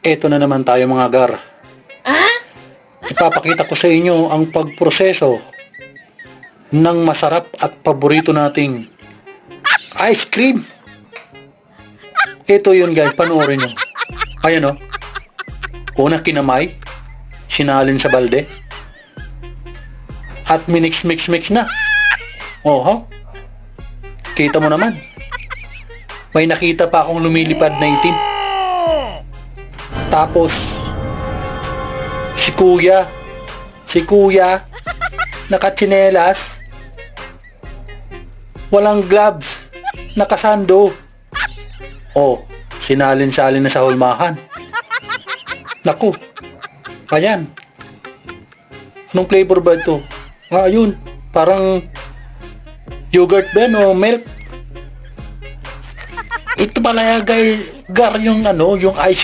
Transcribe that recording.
Eto na naman tayo mga gar. Ipapakita ko sa inyo ang pagproseso ng masarap at paborito nating ice cream. Ito yun guys, panoorin nyo. Ayan o. Una kinamay, sinalin sa balde, at minix-mix na. Oho. Kita mo naman. May nakita pa akong lumilipad na itim. Tapos, si kuya, nakatsinelas, walang gloves, nakasando. Oh, sinalin-salin na sa hulmahan. Naku, ayan. Anong flavor ba ito? Ayun, parang yogurt ba o milk? Ito pala guys, gar yung ice